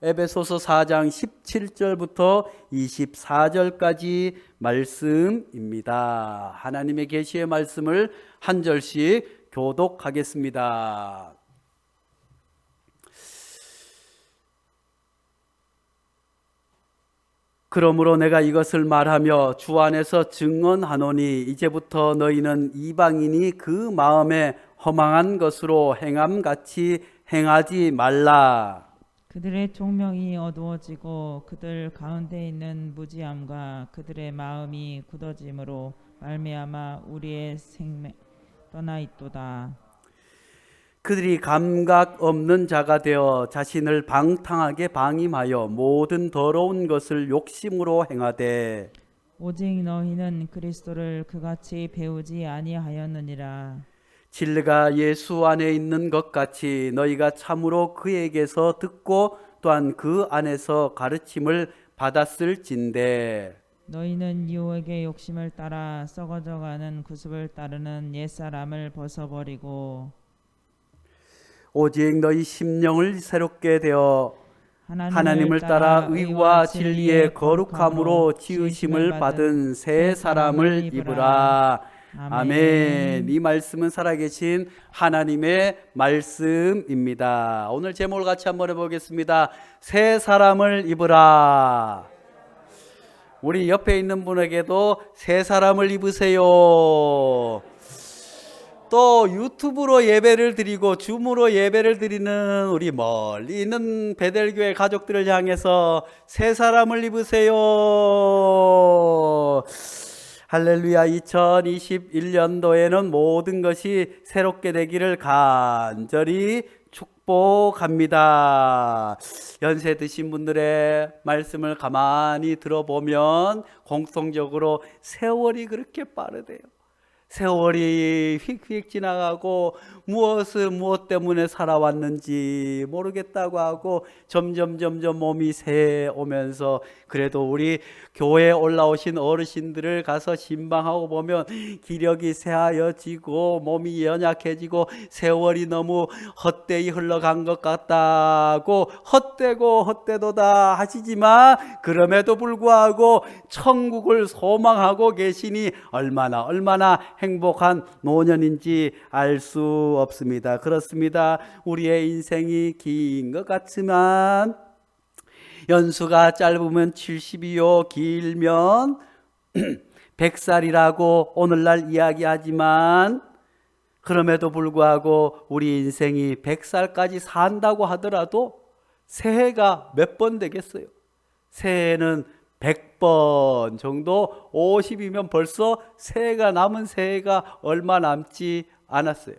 에베소서 4장 17절부터 24절까지 말씀입니다. 하나님의 계시의 말씀을 한 절씩 교독하겠습니다. 그러므로 내가 이것을 말하며 주 안에서 증언하노니 이제부터 너희는 이방인이 그 마음에 허망한 것으로 행함같이 행하지 말라. 그들의 총명이 어두워지고 그들 가운데 있는 무지함과 그들의 마음이 굳어짐으로 말미암아 우리의 생명 떠나 있도다. 그들이 감각 없는 자가 되어 자신을 방탕하게 방임하여 모든 더러운 것을 욕심으로 행하되 오직 너희는 그리스도를 그같이 배우지 아니하였느니라. 진리가 예수 안에 있는 것 같이 너희가 참으로 그에게서 듣고 또한 그 안에서 가르침을 받았을진대. 너희는 유혹의 욕심을 따라 썩어져가는 구습을 따르는 옛사람을 벗어버리고 오직 너희 심령을 새롭게 되어 하나님을 따라 의와 진리의 거룩함으로 지으심을 받은 새 사람을 입으라. 아멘. 이 말씀은 살아계신 하나님의 말씀입니다. 오늘 제목을 같이 한번 해보겠습니다. 새 사람을 입으라. 우리 옆에 있는 분에게도 새 사람을 입으세요. 또 유튜브로 예배를 드리고 줌으로 예배를 드리는 우리 멀리 있는 베델교회 가족들을 향해서 새 사람을 입으세요. 할렐루야. 2021년도에는 모든 것이 새롭게 되기를 간절히 축복합니다. 연세 드신 분들의 말씀을 가만히 들어보면 공통적으로 세월이 그렇게 빠르대요. 세월이 휙휙 지나가고 무엇 때문에 살아왔는지 모르겠다고 하고 점점 몸이 새오면서 그래도 우리 교회에 올라오신 어르신들을 가서 신방하고 보면 기력이 쇠하여지고 몸이 연약해지고 세월이 너무 헛되이 흘러간 것 같다고 헛되고 헛되도다 하시지만 그럼에도 불구하고 천국을 소망하고 계시니 얼마나 행복한 노년인지 알 수 없습니다. 그렇습니다. 우리의 인생이 긴 것 같지만 연수가 짧으면 70이요 길면 100살이라고 오늘날 이야기하지만 그럼에도 불구하고 우리 인생이 100살까지 산다고 하더라도 새해가 몇 번 되겠어요? 새해는 100번 정도, 50이면 벌써 새해가 남은 새해가 얼마 남지 않았어요.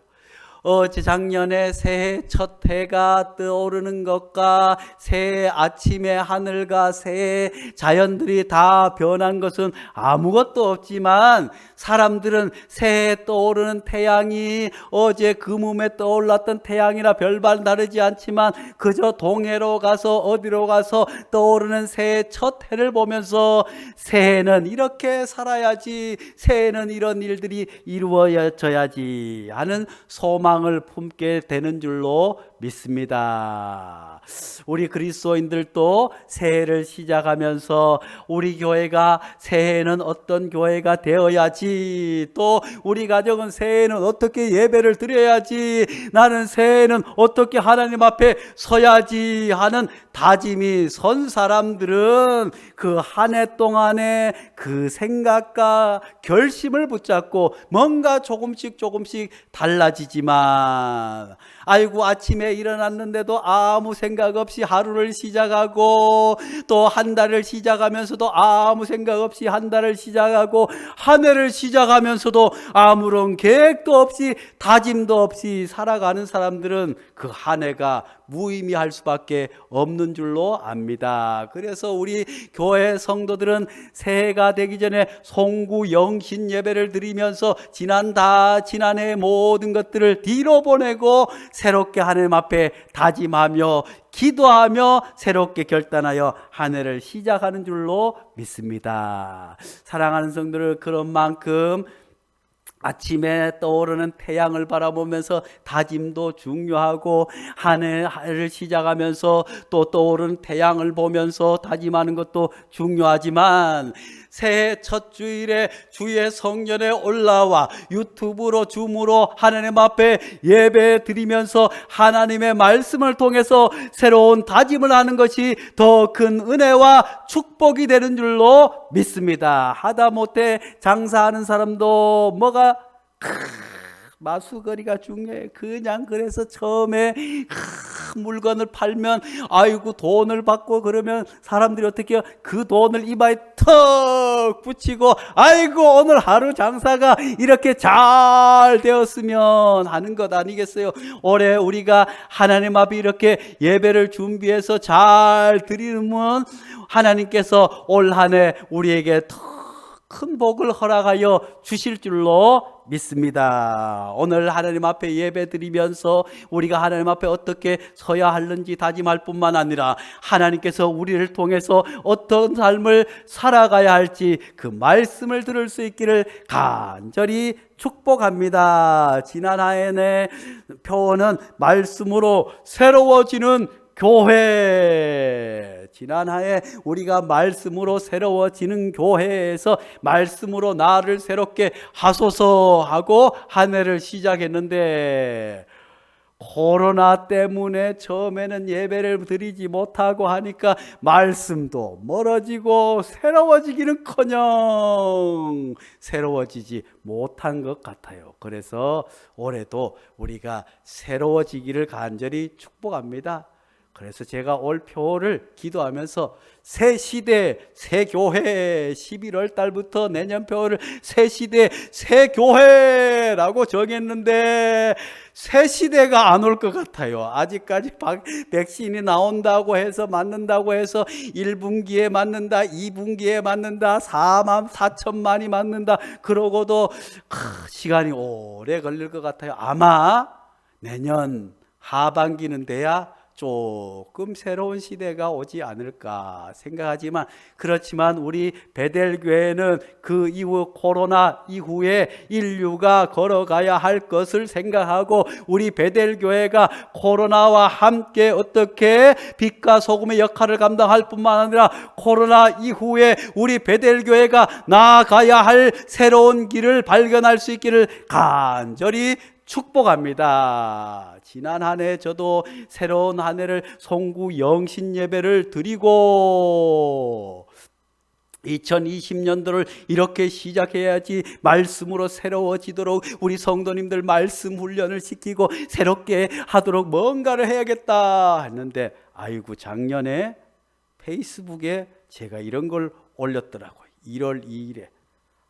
작년에 새해 첫 해가 떠오르는 것과 새해 아침에 하늘과 새해 자연들이 다 변한 것은 아무것도 없지만 사람들은 새해 떠오르는 태양이 어제 그 몸에 떠올랐던 태양이나 별반 다르지 않지만 그저 동해로 가서 어디로 가서 떠오르는 새해 첫 해를 보면서 새해는 이렇게 살아야지, 새해는 이런 일들이 이루어져야지 하는 소망을 품게 되는 줄로 믿습니다. 우리 그리스도인들도 새해를 시작하면서 우리 교회가 새해에는 어떤 교회가 되어야지, 또 우리 가정은 새해에는 어떻게 예배를 드려야지, 나는 새해에는 어떻게 하나님 앞에 서야지 하는 다짐이 선 사람들은 그 한 해 동안에 그 생각과 결심을 붙잡고 뭔가 조금씩 달라지지만 아이고 아침에 일어났는데도 아무 생각 없이 하루를 시작하고 또 한 달을 시작하면서도 아무 생각 없이 한 달을 시작하고 한 해를 시작하면서도 아무런 계획도 없이 다짐도 없이 살아가는 사람들은 그 한 해가 무의미할 수밖에 없는 줄로 압니다. 그래서 우리 교회 성도들은 새해가 되기 전에 송구 영신 예배를 드리면서 지난해의 모든 것들을 뒤로 보내고 새롭게 하나님 앞에 다짐하며 기도하며 새롭게 결단하여 한 해를 시작하는 줄로 믿습니다. 사랑하는 성도들, 그런 만큼 아침에 떠오르는 태양을 바라보면서 다짐도 중요하고, 한 해를 시작하면서 또 떠오르는 태양을 보면서 다짐하는 것도 중요하지만, 새해 첫 주일에 주의 성전에 올라와 유튜브로 줌으로 하나님 앞에 예배 드리면서 하나님의 말씀을 통해서 새로운 다짐을 하는 것이 더 큰 은혜와 축복이 되는 줄로 믿습니다. 하다못해 장사하는 사람도 뭐가 마수거리가 중요해. 그냥 그래서 처음에 물건을 팔면 아이고 돈을 받고 그러면 사람들이 어떻게 해요? 그 돈을 이마에 턱 붙이고 아이고 오늘 하루 장사가 이렇게 잘 되었으면 하는 것 아니겠어요? 올해 우리가 하나님 앞에 이렇게 예배를 준비해서 잘 드리면 하나님께서 올 한 해 우리에게 더 큰 복을 허락하여 주실 줄로 믿습니다. 오늘 하나님 앞에 예배 드리면서 우리가 하나님 앞에 어떻게 서야 하는지 다짐할 뿐만 아니라 하나님께서 우리를 통해서 어떤 삶을 살아가야 할지 그 말씀을 들을 수 있기를 간절히 축복합니다. 지난 한해의 표어는 말씀으로 새로워지는 교회. 지난 해에 우리가 말씀으로 새로워지는 교회에서 말씀으로 나를 새롭게 하소서 하고 한 해를 시작했는데, 코로나 때문에 처음에는 예배를 드리지 못하고 하니까 말씀도 멀어지고 새로워지기는커녕 새로워지지 못한 것 같아요. 그래서 올해도 우리가 새로워지기를 간절히 축복합니다. 그래서 제가 올 표를 기도하면서 새 시대 새 교회, 11월 달부터 내년 표를 새 시대 새 교회라고 정했는데 새 시대가 안 올 것 같아요. 아직까지 백신이 나온다고 해서 맞는다고 해서 1분기에 맞는다, 2분기에 맞는다, 4만 4천만이 맞는다 그러고도 시간이 오래 걸릴 것 같아요. 아마 내년 하반기는 돼야 조금 새로운 시대가 오지 않을까 생각하지만, 그렇지만 우리 베델교회는 그 이후 코로나 이후에 인류가 걸어가야 할 것을 생각하고 우리 베델교회가 코로나와 함께 어떻게 빛과 소금의 역할을 감당할 뿐만 아니라 코로나 이후에 우리 베델교회가 나아가야 할 새로운 길을 발견할 수 있기를 간절히 축복합니다. 지난 한 해 저도 새로운 한 해를 송구 영신 예배를 드리고 2020년도를 이렇게 시작해야지 말씀으로 새로워지도록 우리 성도님들 말씀 훈련을 시키고 새롭게 하도록 뭔가를 해야겠다 했는데, 아이고 작년에 페이스북에 제가 이런 걸 올렸더라고요. 1월 2일에.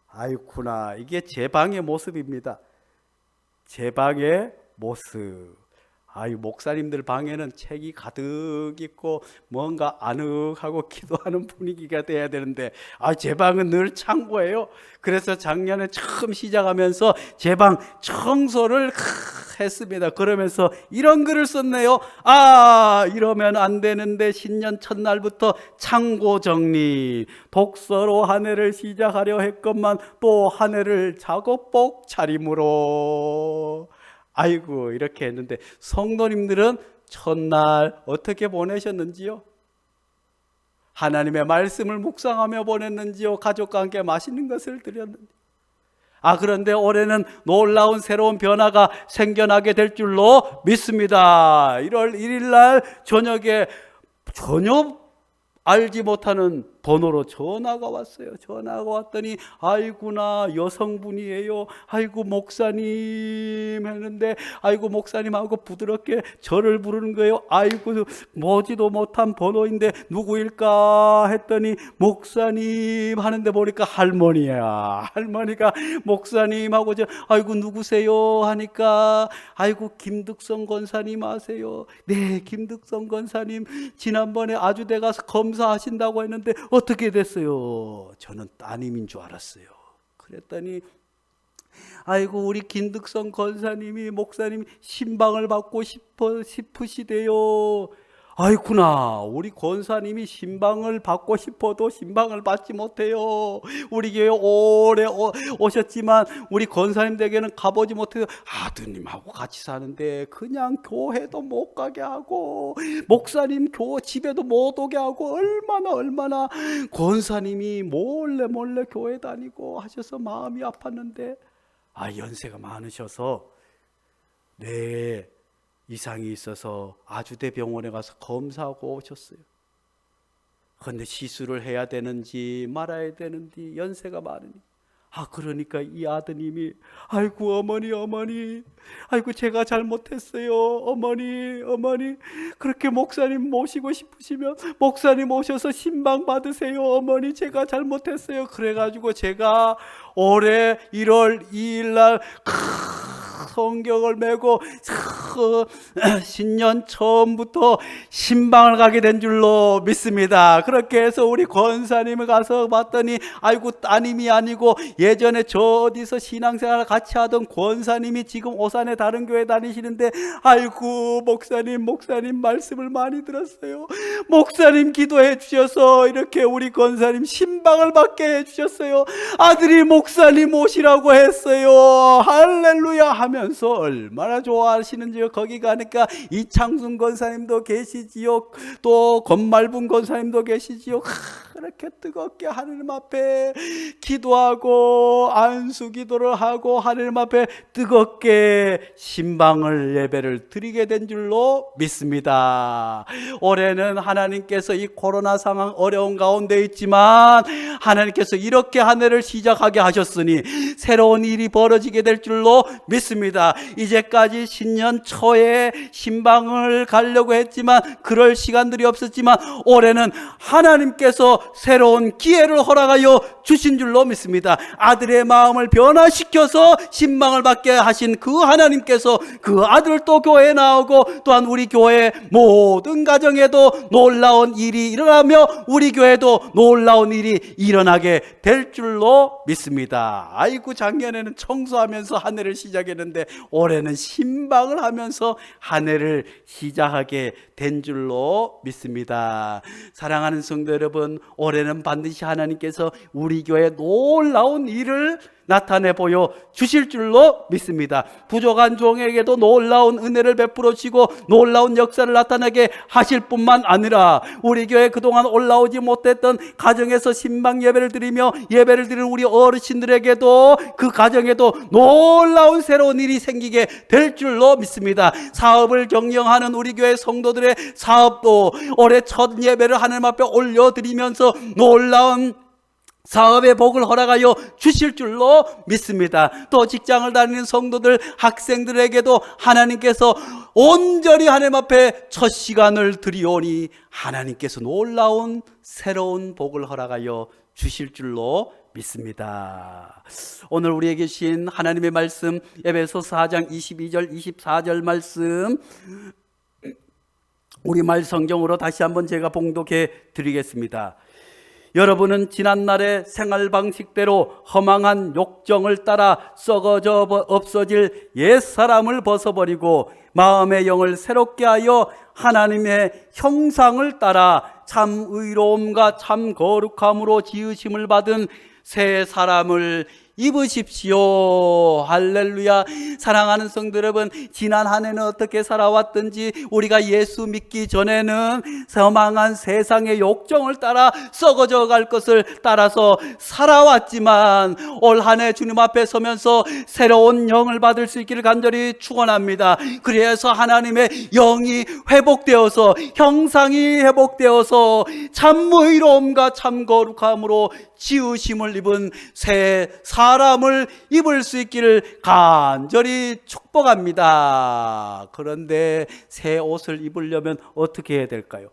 아이구나, 이게 제 방의 모습입니다. 제 방의 모습. 목사님들 방에는 책이 가득 있고 뭔가 아늑하고 기도하는 분위기가 돼야 되는데 제 방은 늘 창고예요. 그래서 작년에 처음 시작하면서 제 방 청소를 했습니다. 그러면서 이런 글을 썼네요. 이러면 안 되는데 신년 첫날부터 창고 정리, 독서로 한 해를 시작하려 했건만 또 한 해를 작업복 차림으로. 아이고 이렇게 했는데, 성도님들은 첫날 어떻게 보내셨는지요? 하나님의 말씀을 묵상하며 보냈는지요? 가족과 함께 맛있는 것을 드렸는지? 그런데 올해는 놀라운 새로운 변화가 생겨나게 될 줄로 믿습니다. 1월 1일 날 저녁에 전혀 알지 못하는 번호로 전화가 왔어요. 전화가 왔더니 아이구나, 여성분이에요. 아이고 목사님 했는데, 아이고 목사님하고 부드럽게 저를 부르는 거예요. 아이고 뭐지도 못한 번호인데 누구일까 했더니 목사님 하는데 보니까 할머니야. 할머니가 목사님하고 아이고 누구세요 하니까 아이고 김득성 권사님 아세요? 네, 김득성 권사님 지난번에 아주대 가서 검사하신다고 했는데 어떻게 됐어요? 저는 따님인 줄 알았어요. 그랬더니 아이고 우리 김득성 권사님이 목사님 신방을 받고 싶으시대요. 아이구나, 우리 권사님이 신방을 받고 싶어도 신방을 받지 못해요. 우리 교회 오래 오셨지만 우리 권사님 댁에는 가보지 못해요. 아드님하고 같이 사는데 그냥 교회도 못 가게 하고 목사님 집에도 못 오게 하고 얼마나 권사님이 몰래 교회 다니고 하셔서 마음이 아팠는데, 연세가 많으셔서 뇌에 이상이 있어서 아주대 병원에 가서 검사하고 오셨어요. 그런데 시술을 해야 되는지 말아야 되는지 연세가 많으니, 그러니까 이 아드님이 아이고 어머니, 아이고 제가 잘못했어요. 어머니 그렇게 목사님 모시고 싶으시면 목사님 오셔서 신방 받으세요. 어머니 제가 잘못했어요. 그래가지고 제가 올해 1월 2일 날 성경을 메고 신년 처음부터 신방을 가게 된 줄로 믿습니다. 그렇게 해서 우리 권사님을 가서 봤더니 아이고 따님이 아니고 예전에 저 어디서 신앙생활을 같이 하던 권사님이 지금 오산의 다른 교회 다니시는데, 아이고 목사님 말씀을 많이 들었어요. 목사님 기도해 주셔서 이렇게 우리 권사님 신방을 받게 해 주셨어요. 아들이 목사님 오시라고 했어요. 할렐루야 하면서 얼마나 좋아하시는지요. 거기 가니까 이창순 권사님도 계시지요. 또 권말분 권사님도 계시지요. 그렇게 뜨겁게 하나님 앞에 기도하고 안수 기도를 하고 하나님 앞에 뜨겁게 신방을 예배를 드리게 된 줄로 믿습니다. 올해는 하나님께서 이 코로나 상황 어려운 가운데 있지만 하나님께서 이렇게 한 해를 시작하게 하셨으니 새로운 일이 벌어지게 될 줄로 믿습니다. 이제까지 신년 초에 신방을 가려고 했지만 그럴 시간들이 없었지만 올해는 하나님께서 새로운 기회를 허락하여 주신 줄로 믿습니다. 아들의 마음을 변화시켜서 신방을 받게 하신 그 하나님께서 그 아들 또 교회에 나오고 또한 우리 교회 모든 가정에도 놀라운 일이 일어나며 우리 교회도 놀라운 일이 일어나게 될 줄로 믿습니다. 아이고 작년에는 청소하면서 한 해를 시작했는데 올해는 신방을 하면서 한 해를 시작하게 된 줄로 믿습니다. 사랑하는 성도 여러분, 올해는 반드시 하나님께서 우리 교회에 놀라운 일을 나타내 보여 주실 줄로 믿습니다. 부족한 종에게도 놀라운 은혜를 베풀어 주시고 놀라운 역사를 나타나게 하실 뿐만 아니라 우리 교회 그동안 올라오지 못했던 가정에서 신방 예배를 드리며 예배를 드리는 우리 어르신들에게도 그 가정에도 놀라운 새로운 일이 생기게 될 줄로 믿습니다. 사업을 경영하는 우리 교회 성도들의 사업도 올해 첫 예배를 하나님 앞에 올려드리면서 놀라운 사업의 복을 허락하여 주실 줄로 믿습니다. 또 직장을 다니는 성도들, 학생들에게도 하나님께서 온전히 하나님 앞에 첫 시간을 드리오니 하나님께서 놀라운 새로운 복을 허락하여 주실 줄로 믿습니다. 오늘 우리에게 주신 하나님의 말씀 에베소 4장 22절 24절 말씀 우리말 성경으로 다시 한번 제가 봉독해 드리겠습니다. 여러분은 지난날의 생활 방식대로 허망한 욕정을 따라 썩어져 없어질 옛사람을 벗어버리고 마음의 영을 새롭게 하여 하나님의 형상을 따라 참 의로움과 참 거룩함으로 지으심을 받은 새 사람을 입으십시오. 할렐루야. 사랑하는 성도 여러분, 지난 한 해는 어떻게 살아왔든지 우리가 예수 믿기 전에는 허망한 세상의 욕정을 따라 썩어져 갈 것을 따라서 살아왔지만 올 한 해 주님 앞에 서면서 새로운 영을 받을 수 있기를 간절히 축원합니다. 그래서 하나님의 영이 회복되어서 형상이 회복되어서 참 의로움과 참 거룩함으로 지으심을 입은 새 사람을 입을 수 있기를 간절히 축복합니다. 그런데 새 옷을 입으려면 어떻게 해야 될까요?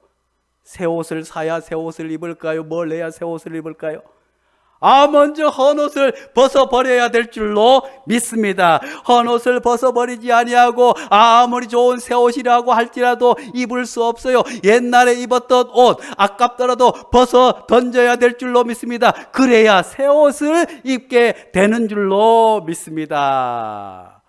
새 옷을 사야 새 옷을 입을까요? 뭘 해야 새 옷을 입을까요? 먼저 헌옷을 벗어버려야 될 줄로 믿습니다. 헌옷을 벗어버리지 아니하고 아무리 좋은 새 옷이라고 할지라도 입을 수 없어요. 옛날에 입었던 옷 아깝더라도 벗어 던져야 될 줄로 믿습니다. 그래야 새 옷을 입게 되는 줄로 믿습니다.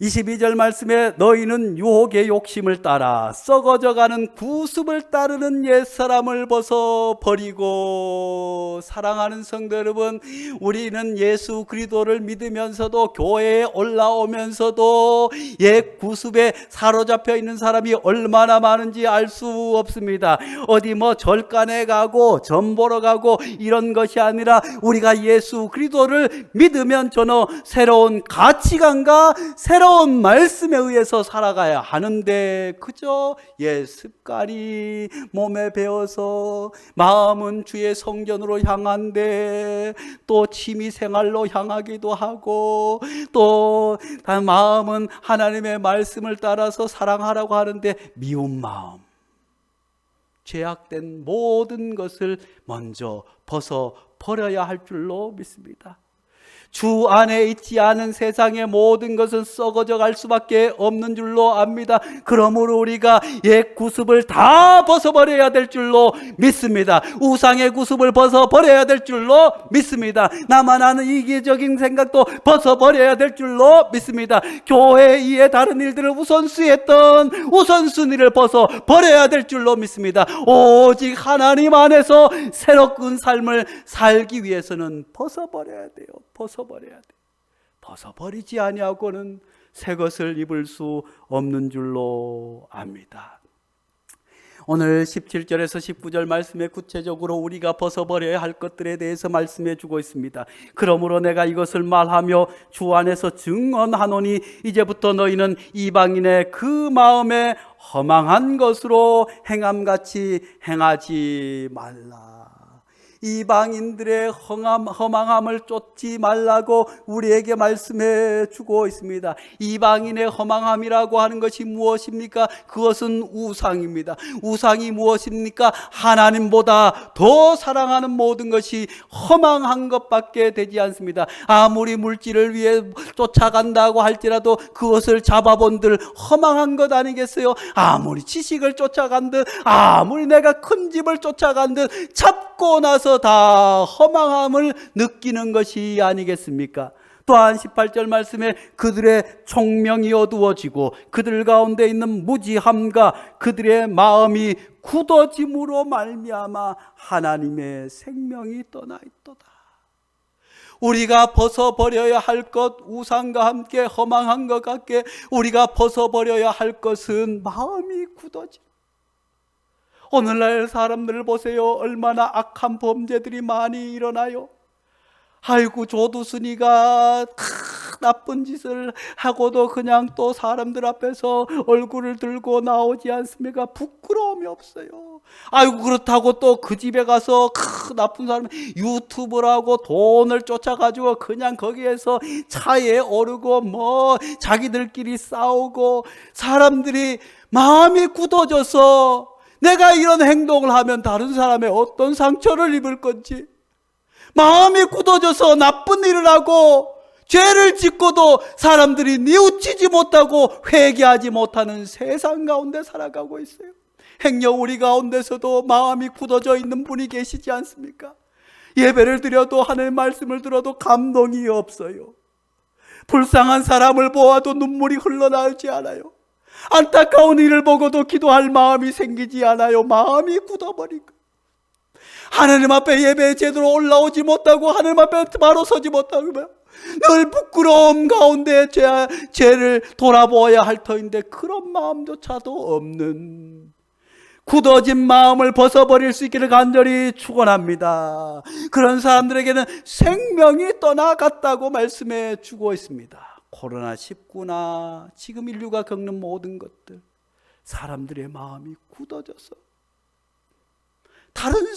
22절 말씀에 너희는 유혹의 욕심을 따라 썩어져가는 구습을 따르는 옛사람을 벗어버리고. 사랑하는 성도 여러분, 우리는 예수 그리스도를 믿으면서도 교회에 올라오면서도 옛 구습에 사로잡혀 있는 사람이 얼마나 많은지 알 수 없습니다. 어디 뭐 절간에 가고 점 보러 가고 이런 것이 아니라 우리가 예수 그리스도를 믿으면 저는 새로운 가치관과 새로운 말씀에 의해서 살아가야 하는데 그저 옛 습관이 몸에 배어서 마음은 주의 성전으로 향한데 또 취미생활로 향하기도 하고 또 마음은 하나님의 말씀을 따라서 사랑하라고 하는데 미운 마음, 죄악된 모든 것을 먼저 벗어버려야 할 줄로 믿습니다. 주 안에 있지 않은 세상의 모든 것은 썩어져 갈 수밖에 없는 줄로 압니다. 그러므로 우리가 옛 구습을 다 벗어버려야 될 줄로 믿습니다. 우상의 구습을 벗어버려야 될 줄로 믿습니다. 나만 아는 이기적인 생각도 벗어버려야 될 줄로 믿습니다. 교회 이외 다른 일들을 우선순위했던 우선순위를 벗어버려야 될 줄로 믿습니다. 오직 하나님 안에서 새로운 삶을 살기 위해서는 벗어버려야 돼요. 벗어버려야 돼. 벗어버리지 아니하고는 새 것을 입을 수 없는 줄로 압니다. 오늘 17절에서 19절 말씀에 구체적으로 우리가 벗어버려야 할 것들에 대해서 말씀해 주고 있습니다. 그러므로 내가 이것을 말하며 주 안에서 증언하노니 이제부터 너희는 이방인의 그 마음에 허망한 것으로 행함같이 행하지 말라. 이방인들의 허망함을 쫓지 말라고 우리에게 말씀해 주고 있습니다. 이방인의 허망함이라고 하는 것이 무엇입니까? 그것은 우상입니다. 우상이 무엇입니까? 하나님보다 더 사랑하는 모든 것이 허망한 것밖에 되지 않습니다. 아무리 물질을 위해 쫓아간다고 할지라도 그것을 잡아본들 허망한 것 아니겠어요? 아무리 지식을 쫓아간들, 아무리 내가 큰 집을 쫓아간들 잡고 나서 다 허망함을 느끼는 것이 아니겠습니까? 또한 18절 말씀에 그들의 총명이 어두워지고 그들 가운데 있는 무지함과 그들의 마음이 굳어짐으로 말미암아 하나님의 생명이 떠나 있도다. 우리가 벗어버려야 할 것, 우상과 함께 허망한 것 같게 우리가 벗어버려야 할 것은 마음이 굳어짐. 오늘날 사람들을 보세요. 얼마나 악한 범죄들이 많이 일어나요. 아이고 조두순이가 나쁜 짓을 하고도 그냥 또 사람들 앞에서 얼굴을 들고 나오지 않습니까? 부끄러움이 없어요. 아이고 그렇다고 또 그 집에 가서 나쁜 사람 유튜브라고 돈을 쫓아가지고 그냥 거기에서 차에 오르고 뭐 자기들끼리 싸우고 사람들이 마음이 굳어져서 내가 이런 행동을 하면 다른 사람의 어떤 상처를 입을 건지 마음이 굳어져서 나쁜 일을 하고 죄를 짓고도 사람들이 뉘우치지 못하고 회개하지 못하는 세상 가운데 살아가고 있어요. 행여 우리 가운데서도 마음이 굳어져 있는 분이 계시지 않습니까? 예배를 드려도 하나님의 말씀을 들어도 감동이 없어요. 불쌍한 사람을 보아도 눈물이 흘러나오지 않아요. 안타까운 일을 보고도 기도할 마음이 생기지 않아요. 마음이 굳어버리고 하나님 앞에 예배에 제대로 올라오지 못하고 하나님 앞에 바로 서지 못하고 늘 부끄러움 가운데 죄를 돌아보아야 할 터인데 그런 마음조차도 없는 굳어진 마음을 벗어버릴 수 있기를 간절히 축원합니다. 그런 사람들에게는 생명이 떠나갔다고 말씀해 주고 있습니다. 코로나19나 지금 인류가 겪는 모든 것들, 사람들의 마음이 굳어져서 다른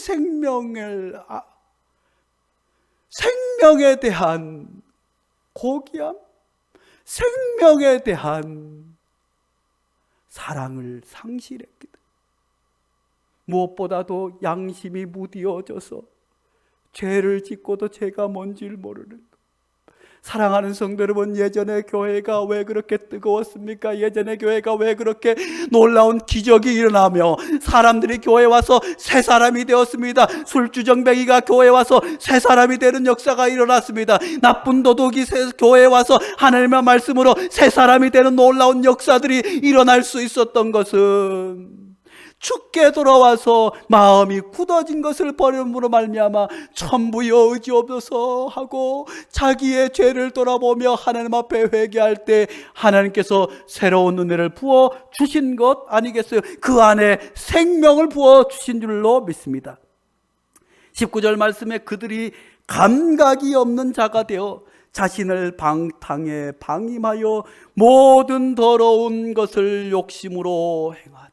생명에 대한 고귀함, 생명에 대한 사랑을 상실했기 때문에 무엇보다도 양심이 무디어져서 죄를 짓고도 죄가 뭔지를 모르는 것, 사랑하는 성도 여러분, 예전에 교회가 왜 그렇게 뜨거웠습니까? 예전에 교회가 왜 그렇게 놀라운 기적이 일어나며 사람들이 교회에 와서 새 사람이 되었습니다. 술주정뱅이가 교회에 와서 새 사람이 되는 역사가 일어났습니다. 나쁜 도둑이 교회에 와서 하나님의 말씀으로 새 사람이 되는 놀라운 역사들이 일어날 수 있었던 것은 주께 돌아와서 마음이 굳어진 것을 버림으로 말미암아 천부여 의지없어서 하고 자기의 죄를 돌아보며 하나님 앞에 회개할 때 하나님께서 새로운 은혜를 부어 주신 것 아니겠어요? 그 안에 생명을 부어 주신 줄로 믿습니다. 19절 말씀에 그들이 감각이 없는 자가 되어 자신을 방탕에 방임하여 모든 더러운 것을 욕심으로 행하되,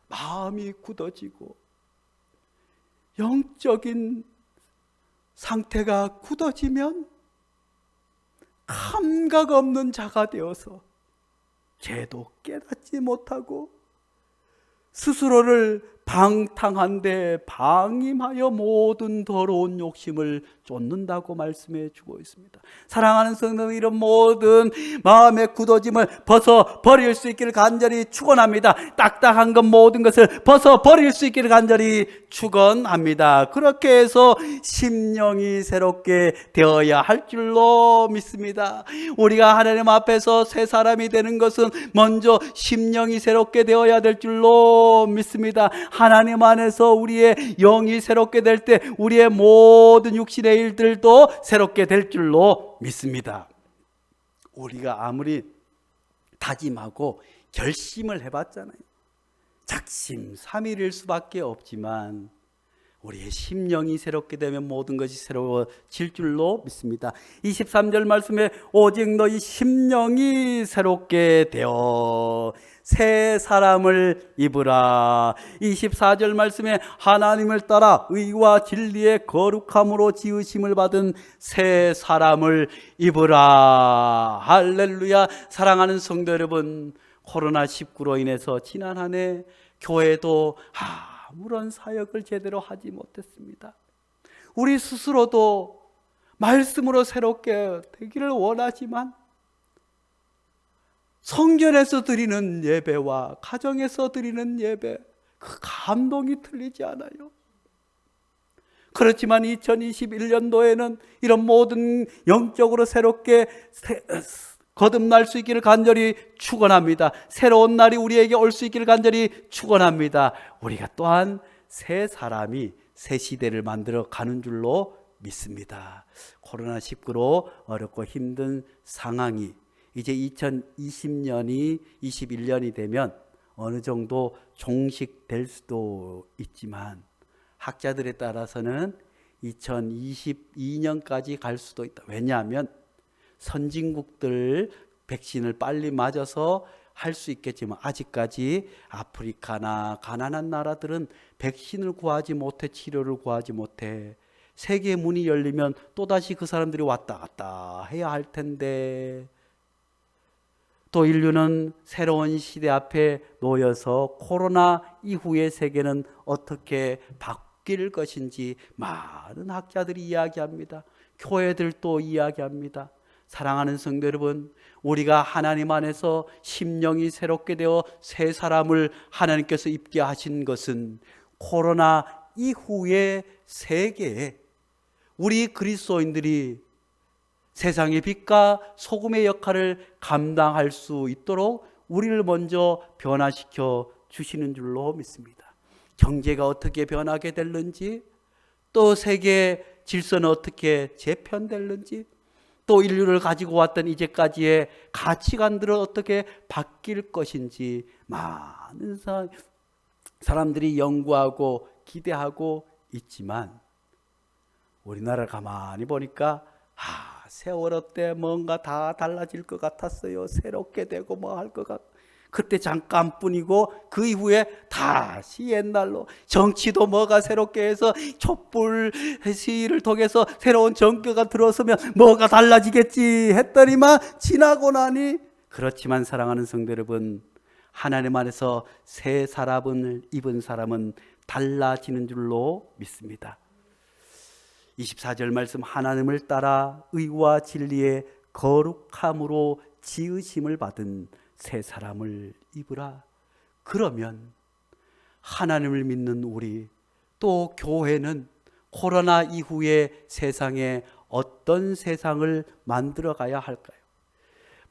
마음이 굳어지고 영적인 상태가 굳어지면 감각 없는 자가 되어서 죄도 깨닫지 못하고 스스로를 방탕한데 방임하여 모든 더러운 욕심을 쫓는다고 말씀해 주고 있습니다. 사랑하는 성도, 이런 모든 마음의 굳어짐을 벗어 버릴 수 있기를 간절히 축원합니다. 딱딱한 것 모든 것을 벗어 버릴 수 있기를 간절히 축원합니다. 그렇게 해서 심령이 새롭게 되어야 할 줄로 믿습니다. 우리가 하나님 앞에서 새 사람이 되는 것은 먼저 심령이 새롭게 되어야 될 줄로 믿습니다. 하나님 안에서 우리의 영이 새롭게 될 때 우리의 모든 육신의 일들도 새롭게 될 줄로 믿습니다. 우리가 아무리 다짐하고 결심을 해봤잖아요. 작심삼일일 수밖에 없지만 우리의 심령이 새롭게 되면 모든 것이 새로워질 줄로 믿습니다. 23절 말씀에 오직 너희 심령이 새롭게 되어 새 사람을 입으라. 24절 말씀에 하나님을 따라 의와 진리의 거룩함으로 지으심을 받은 새 사람을 입으라. 할렐루야. 사랑하는 성도 여러분, 코로나19로 인해서 지난 한 해 교회도 아무런 사역을 제대로 하지 못했습니다. 우리 스스로도 말씀으로 새롭게 되기를 원하지만 성전에서 드리는 예배와 가정에서 드리는 예배, 그 감동이 틀리지 않아요. 그렇지만 2021년도에는 이런 모든 영적으로 새롭게 거듭날 수 있기를 간절히 축원합니다. 새로운 날이 우리에게 올 수 있기를 간절히 축원합니다. 우리가 또한 새 사람이 새 시대를 만들어 가는 줄로 믿습니다. 코로나19로 어렵고 힘든 상황이 이제 2020년이 21년이 되면 어느 정도 종식될 수도 있지만 학자들에 따라서는 2022년까지 갈 수도 있다. 왜냐하면 선진국들 백신을 빨리 맞아서 할 수 있겠지만 아직까지 아프리카나 가난한 나라들은 백신을 구하지 못해, 치료를 구하지 못해. 세계 문이 열리면 또다시 그 사람들이 왔다 갔다 해야 할 텐데, 또 인류는 새로운 시대 앞에 놓여서 코로나 이후의 세계는 어떻게 바뀔 것인지 많은 학자들이 이야기합니다. 교회들도 이야기합니다. 사랑하는 성도 여러분, 우리가 하나님 안에서 심령이 새롭게 되어 새 사람을 하나님께서 입게 하신 것은 코로나 이후의 세계에 우리 그리스도인들이 세상의 빛과 소금의 역할을 감당할 수 있도록 우리를 먼저 변화시켜 주시는 줄로 믿습니다. 경제가 어떻게 변하게 될는지, 또 세계 질서는 어떻게 재편될는지, 또 인류를 가지고 왔던 이제까지의 가치관들은 어떻게 바뀔 것인지 많은 사람들이 연구하고 기대하고 있지만 우리나라를 가만히 보니까 세월호 때 뭔가 다 달라질 것 같았어요. 새롭게 되고 뭐 할 것 같고, 그때 잠깐뿐이고 그 이후에 다시 옛날로. 정치도 뭐가 새롭게 해서 촛불 시위를 통해서 새로운 정권가 들어서면 뭐가 달라지겠지 했더니만 지나고 나니, 그렇지만 사랑하는 성도 여러분, 하나님 안에서 새 사람을 입은 사람은 달라지는 줄로 믿습니다. 24절 말씀, 하나님을 따라 의와 진리의 거룩함으로 지으심을 받은 새 사람을 입으라. 그러면 하나님을 믿는 우리, 또 교회는 코로나 이후의 세상에 어떤 세상을 만들어 가야 할까요?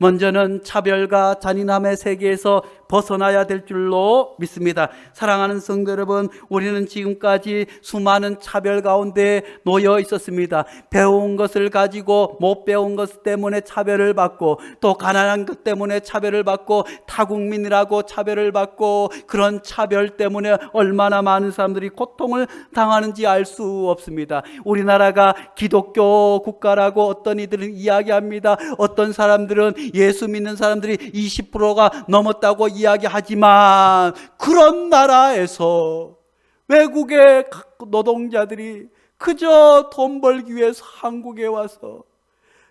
먼저는 차별과 잔인함의 세계에서 벗어나야 될 줄로 믿습니다. 사랑하는 성도 여러분, 우리는 지금까지 수많은 차별 가운데 놓여 있었습니다. 배운 것을 가지고 못 배운 것 때문에 차별을 받고, 또 가난한 것 때문에 차별을 받고, 타국민이라고 차별을 받고, 그런 차별 때문에 얼마나 많은 사람들이 고통을 당하는지 알 수 없습니다. 우리나라가 기독교 국가라고 어떤 이들은 이야기합니다. 어떤 사람들은 예수 믿는 사람들이 20%가 넘었다고 이야기하지만, 그런 나라에서 외국의 노동자들이 그저 돈 벌기 위해서 한국에 와서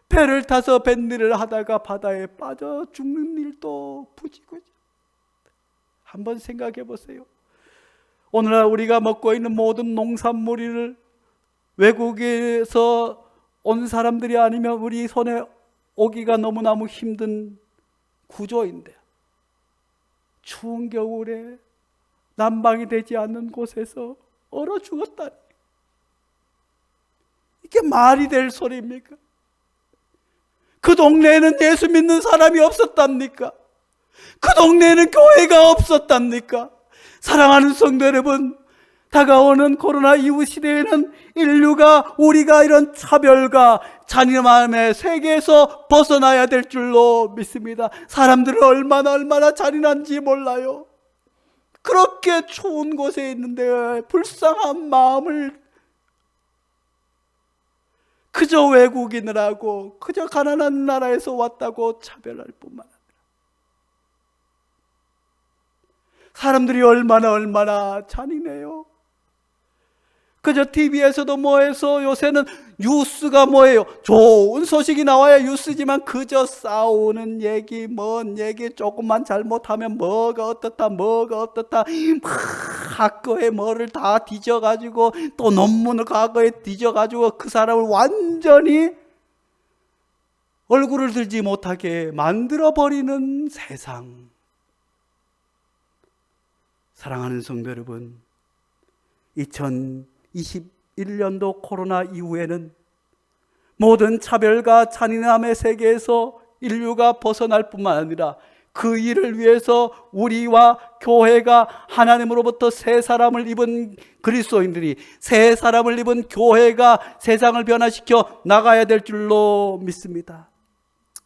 배를 타서 뱃일을 하다가 바다에 빠져 죽는 일도 부지고죠. 한번 생각해 보세요. 오늘날 우리가 먹고 있는 모든 농산물을 외국에서 온 사람들이 아니면 우리 손에 오기가 너무너무 힘든 구조인데, 추운 겨울에 난방이 되지 않는 곳에서 얼어 죽었다니, 이게 말이 될 소리입니까? 그 동네에는 예수 믿는 사람이 없었답니까? 그 동네에는 교회가 없었답니까? 사랑하는 성도 여러분, 다가오는 코로나 이후 시대에는 인류가, 우리가 이런 차별과 잔인함의 세계에서 벗어나야 될 줄로 믿습니다. 사람들은 얼마나 잔인한지 몰라요. 그렇게 추운 곳에 있는데 불쌍한 마음을 그저 외국인이라고, 그저 가난한 나라에서 왔다고 차별할 뿐만 아니라, 사람들이 얼마나 잔인해요. 그저 TV에서도 뭐해서, 요새는 뉴스가 뭐예요? 좋은 소식이 나와야 뉴스지만 그저 싸우는 얘기, 뭔 얘기, 조금만 잘못하면 뭐가 어떻다 학거에 뭐를 다 뒤져가지고, 또 논문을 과거에 뒤져가지고 그 사람을 완전히 얼굴을 들지 못하게 만들어버리는 세상. 사랑하는 성도 여러분, 2021년도 코로나 이후에는 모든 차별과 잔인함의 세계에서 인류가 벗어날 뿐만 아니라, 그 일을 위해서 우리와 교회가, 하나님으로부터 새 사람을 입은 그리스도인들이, 새 사람을 입은 교회가 세상을 변화시켜 나가야 될 줄로 믿습니다.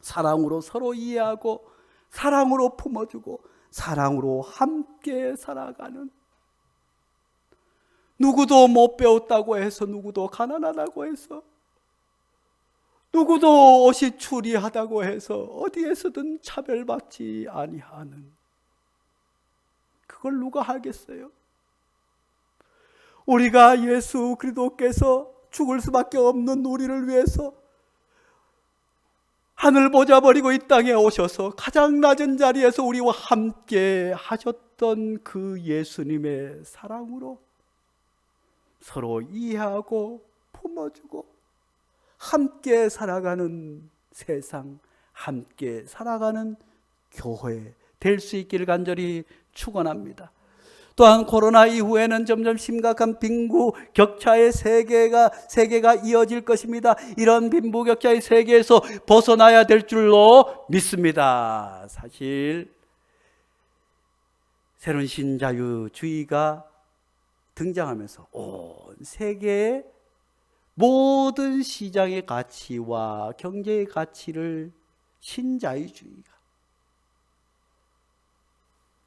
사랑으로 서로 이해하고, 사랑으로 품어주고, 사랑으로 함께 살아가는, 누구도 못 배웠다고 해서, 누구도 가난하다고 해서, 누구도 옷이 추리하다고 해서 어디에서든 차별받지 아니하는, 그걸 누가 하겠어요? 우리가 예수 그리스도께서 죽을 수밖에 없는 우리를 위해서 하늘 보좌 버리고 이 땅에 오셔서 가장 낮은 자리에서 우리와 함께 하셨던 그 예수님의 사랑으로 서로 이해하고 품어주고 함께 살아가는 세상, 함께 살아가는 교회 될 수 있기를 간절히 축원합니다. 또한 코로나 이후에는 점점 심각한 빈부격차의 세계가 이어질 것입니다. 이런 빈부격차의 세계에서 벗어나야 될 줄로 믿습니다. 사실 새로운 신자유주의가 등장하면서 온 세계의 모든 시장의 가치와 경제의 가치를 신자유주의가,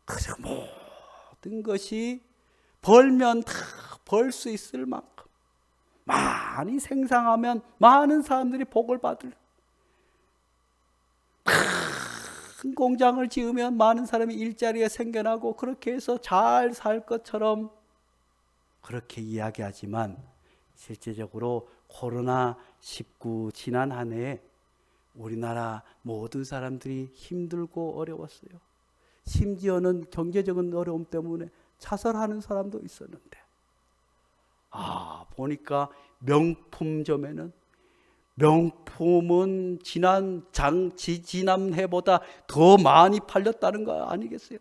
그저 모든 것이 벌면 다 벌 수 있을 만큼 많이 생산하면 많은 사람들이 복을 받을, 큰 공장을 지으면 많은 사람이 일자리가 생겨나고, 그렇게 해서 잘 살 것처럼 그렇게 이야기하지만, 실제적으로 코로나19 지난 한 해에 우리나라 모든 사람들이 힘들고 어려웠어요. 심지어는 경제적인 어려움 때문에 자살하는 사람도 있었는데, 보니까 명품점에는 명품은 지난해보다 더 많이 팔렸다는 거 아니겠어요?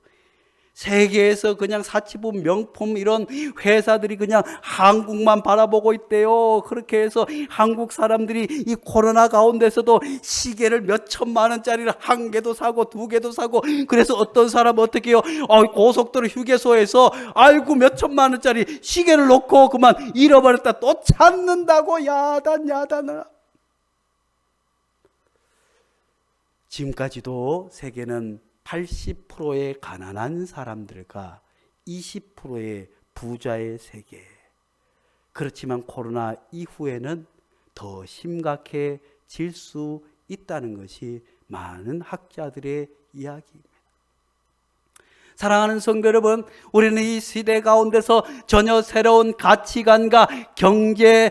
세계에서 그냥 사치품 명품 이런 회사들이 그냥 한국만 바라보고 있대요. 그렇게 해서 한국 사람들이 이 코로나 가운데서도 시계를 몇 천만 원짜리를 한 개도 사고 두 개도 사고, 그래서 어떤 사람은 어떻게 해요? 고속도로 휴게소에서 아이고 몇 천만 원짜리 시계를 놓고 그만 잃어버렸다 또 찾는다고 야단을. 지금까지도 세계는 80%의 가난한 사람들과 20%의 부자의 세계. 그렇지만 코로나 이후에는 더 심각해질 수 있다는 것이 많은 학자들의 이야기입니다. 사랑하는 성도 여러분, 우리는 이 시대 가운데서 전혀 새로운 가치관과 경제에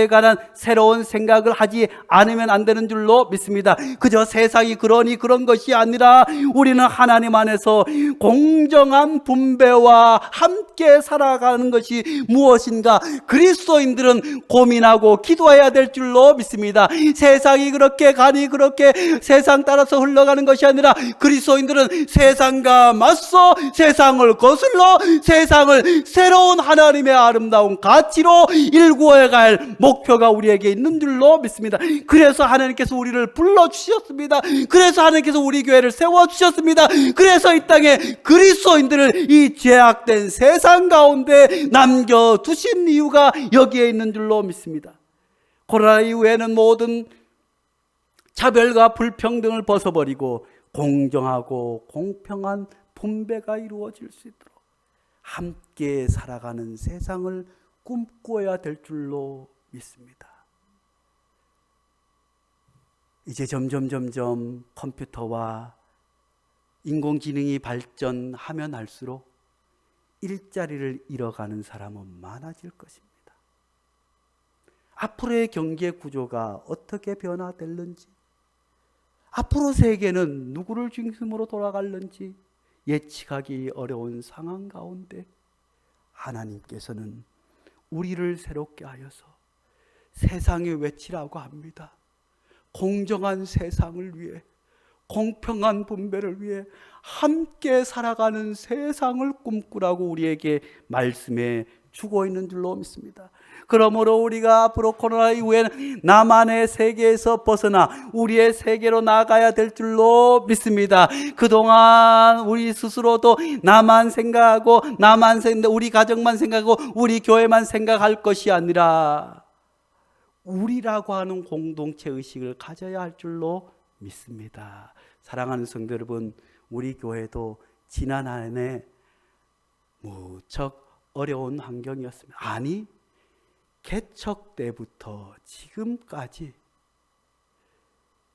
관한 새로운 생각을 하지 않으면 안 되는 줄로 믿습니다. 그저 세상이 그러니 그런 것이 아니라 우리는 하나님 안에서 공정한 분배와 함께 살아가는 것이 무엇인가 그리스도인들은 고민하고 기도해야 될 줄로 믿습니다. 세상이 그렇게 가니 그렇게 세상 따라서 흘러가는 것이 아니라 그리스도인들은 세상과 맞서 세상을 거슬러 세상을 새로운 하나님의 아름다운 가치로 일구어야 할 목표가 우리에게 있는 줄로 믿습니다. 그래서 하나님께서 우리를 불러주셨습니다. 그래서 하나님께서 우리 교회를 세워주셨습니다. 그래서 이 땅에 그리스도인들을 이 죄악된 세상 가운데 남겨두신 이유가 여기에 있는 줄로 믿습니다. 코로나 이후에는 모든 차별과 불평등을 벗어버리고 공정하고 공평한 분배가 이루어질 수 있도록 함께 살아가는 세상을 꿈꿔야 될 줄로 믿습니다. 이제 점점 컴퓨터와 인공지능이 발전하면 할수록 일자리를 잃어가는 사람은 많아질 것입니다. 앞으로의 경제 구조가 어떻게 변화될는지, 앞으로 세계는 누구를 중심으로 돌아갈는지 예측하기 어려운 상황 가운데 하나님께서는 우리를 새롭게 하여서 세상에 외치라고 합니다. 공정한 세상을 위해, 공평한 분배를 위해 함께 살아가는 세상을 꿈꾸라고 우리에게 말씀해 주고 있는 줄로 믿습니다. 그러므로 우리가 앞으로 코로나 이후에는 나만의 세계에서 벗어나 우리의 세계로 나가야 될 줄로 믿습니다. 그동안 우리 스스로도 나만 생각하고 우리 가정만 생각하고 우리 교회만 생각할 것이 아니라 우리라고 하는 공동체 의식을 가져야 할 줄로 믿습니다. 사랑하는 성도 여러분, 우리 교회도 지난 한 해 무척 어려운 환경이었습니다. 아니, 개척 때부터 지금까지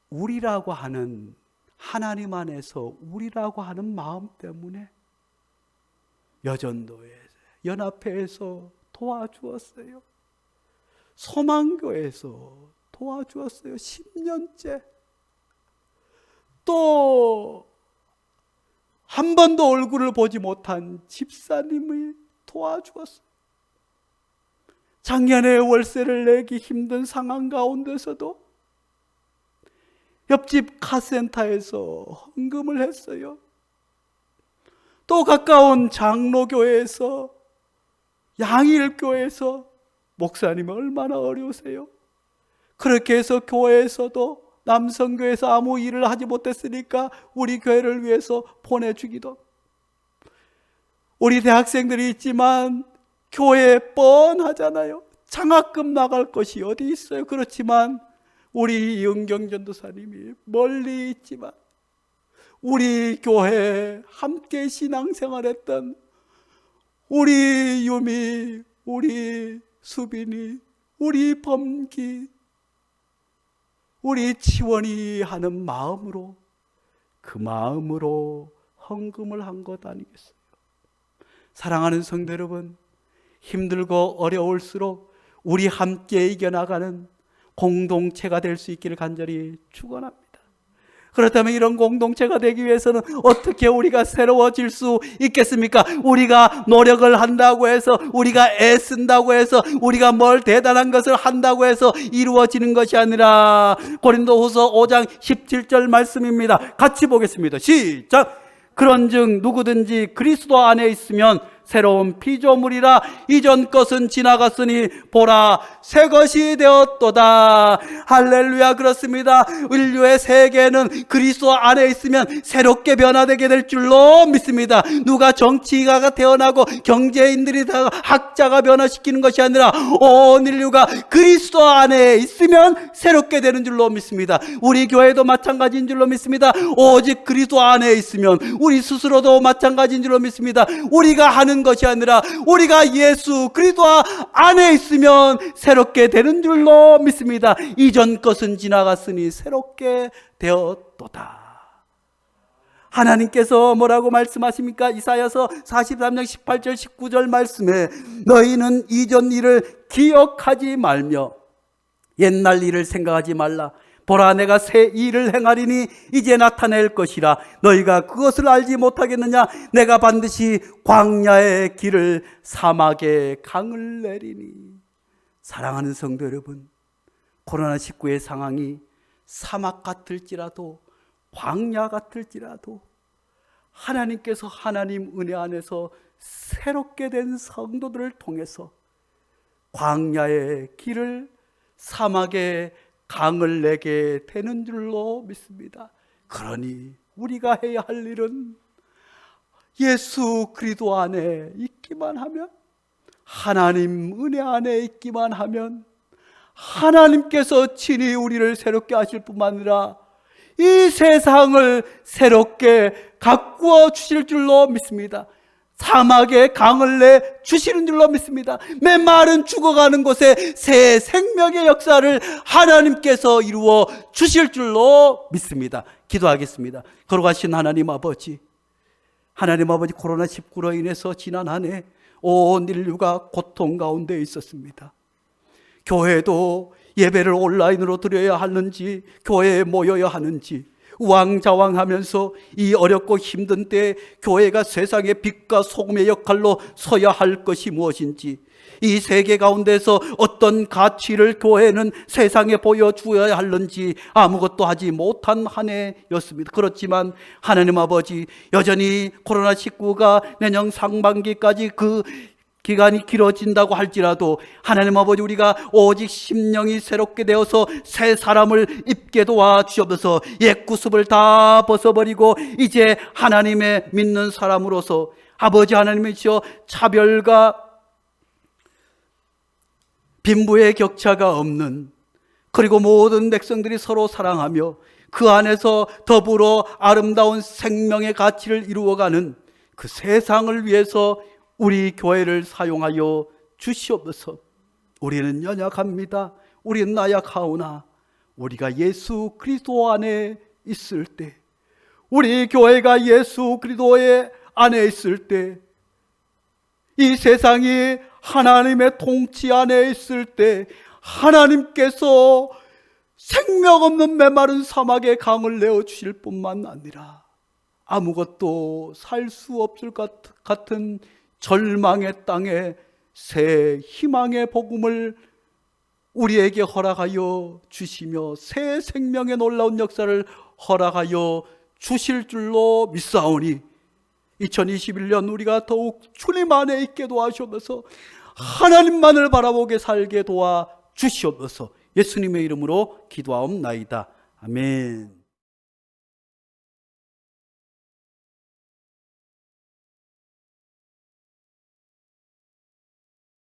우리라고 하는 하나님 안에서 우리라고 하는 마음 때문에 여전도에 연합회에서 도와주었어요. 소망교회에서 도와주었어요. 10년째. 또 한 번도 얼굴을 보지 못한 집사님이 도와주었어요. 작년에 월세를 내기 힘든 상황 가운데서도 옆집 카센터에서 헌금을 했어요. 또 가까운 장로교회에서, 양일교회에서, 목사님이 얼마나 어려우세요. 그렇게 해서 교회에서도 남성교회에서 아무 일을 하지 못했으니까 우리 교회를 위해서 보내주기도. 우리 대학생들이 있지만 교회 뻔하잖아요. 장학금 나갈 것이 어디 있어요. 그렇지만 우리 이은경 전도사님이 멀리 있지만 우리 교회에 함께 신앙생활했던 우리 유미, 우리 수빈이, 우리 범기, 우리 치원이 하는 마음으로, 그 마음으로 헌금을 한 것 아니겠어요? 사랑하는 성도 여러분, 힘들고 어려울수록 우리 함께 이겨나가는 공동체가 될 수 있기를 간절히 축원합니다. 그렇다면 이런 공동체가 되기 위해서는 어떻게 우리가 새로워질 수 있겠습니까? 우리가 노력을 한다고 해서, 우리가 애쓴다고 해서, 우리가 뭘 대단한 것을 한다고 해서 이루어지는 것이 아니라, 고린도후서 5장 17절 말씀입니다. 같이 보겠습니다. 시작! 그런즉 누구든지 그리스도 안에 있으면 새로운 피조물이라, 이전 것은 지나갔으니 보라 새 것이 되었도다. 할렐루야. 그렇습니다. 인류의 세계는 그리스도 안에 있으면 새롭게 변화되게 될 줄로 믿습니다. 누가 정치가가 태어나고 경제인들이 다 학자가 변화시키는 것이 아니라 온 인류가 그리스도 안에 있으면 새롭게 되는 줄로 믿습니다. 우리 교회도 마찬가지인 줄로 믿습니다. 오직 그리스도 안에 있으면 우리 스스로도 마찬가지인 줄로 믿습니다. 우리가 하는 것이 아니라 우리가 예수 그리스도 안에 있으면 새롭게 되는 줄로 믿습니다. 이전 것은 지나갔으니 새롭게 되었도다. 하나님께서 뭐라고 말씀하십니까? 이사야서 43장 18절 19절 말씀에 너희는 이전 일을 기억하지 말며 옛날 일을 생각하지 말라. 보라 내가 새 일을 행하리니 이제 나타낼 것이라. 너희가 그것을 알지 못하겠느냐? 내가 반드시 광야의 길을 사막에 강을 내리니. 사랑하는 성도 여러분, 코로나19의 상황이 사막 같을지라도 광야 같을지라도 하나님께서 하나님 은혜 안에서 새롭게 된 성도들을 통해서 광야의 길을 사막에 강을 내게 되는 줄로 믿습니다. 그러니 우리가 해야 할 일은 예수 그리스도 안에 있기만 하면, 하나님 은혜 안에 있기만 하면 하나님께서 친히 우리를 새롭게 하실 뿐만 아니라 이 세상을 새롭게 가꾸어 주실 줄로 믿습니다. 사막에 강을 내 주시는 줄로 믿습니다. 메마른 죽어가는 곳에 새 생명의 역사를 하나님께서 이루어 주실 줄로 믿습니다. 기도하겠습니다. 거룩하신 하나님 아버지, 코로나19로 인해서 지난 한 해 온 인류가 고통 가운데 있었습니다. 교회도 예배를 온라인으로 드려야 하는지, 교회에 모여야 하는지 우왕좌왕하면서 이 어렵고 힘든 때에 교회가 세상의 빛과 소금의 역할로 서야 할 것이 무엇인지, 이 세계 가운데서 어떤 가치를 교회는 세상에 보여주어야 하는지 아무것도 하지 못한 한 해였습니다. 그렇지만 하나님 아버지, 여전히 코로나19가 내년 상반기까지 그 기간이 길어진다고 할지라도 하나님 아버지, 우리가 오직 심령이 새롭게 되어서 새 사람을 입게 도와주옵소서. 옛 구습을 다 벗어버리고 이제 하나님의 믿는 사람으로서 아버지 하나님이시여, 차별과 빈부의 격차가 없는, 그리고 모든 백성들이 서로 사랑하며 그 안에서 더불어 아름다운 생명의 가치를 이루어가는 그 세상을 위해서 우리 교회를 사용하여 주시옵소서. 우리는 연약합니다. 우리는 나약하오나 우리가 예수 그리스도 안에 있을 때, 우리 교회가 예수 그리스도 안에 있을 때, 이 세상이 하나님의 통치 안에 있을 때 하나님께서 생명 없는 메마른 사막에 강을 내어 주실 뿐만 아니라 아무것도 살 수 없을 것 같은 절망의 땅에 새 희망의 복음을 우리에게 허락하여 주시며 새 생명의 놀라운 역사를 허락하여 주실 줄로 믿사오니 2021년 우리가 더욱 주님 안에 있게 도와주옵소서. 하나님만을 바라보게 살게 도와주시옵소서. 예수님의 이름으로 기도하옵나이다. 아멘.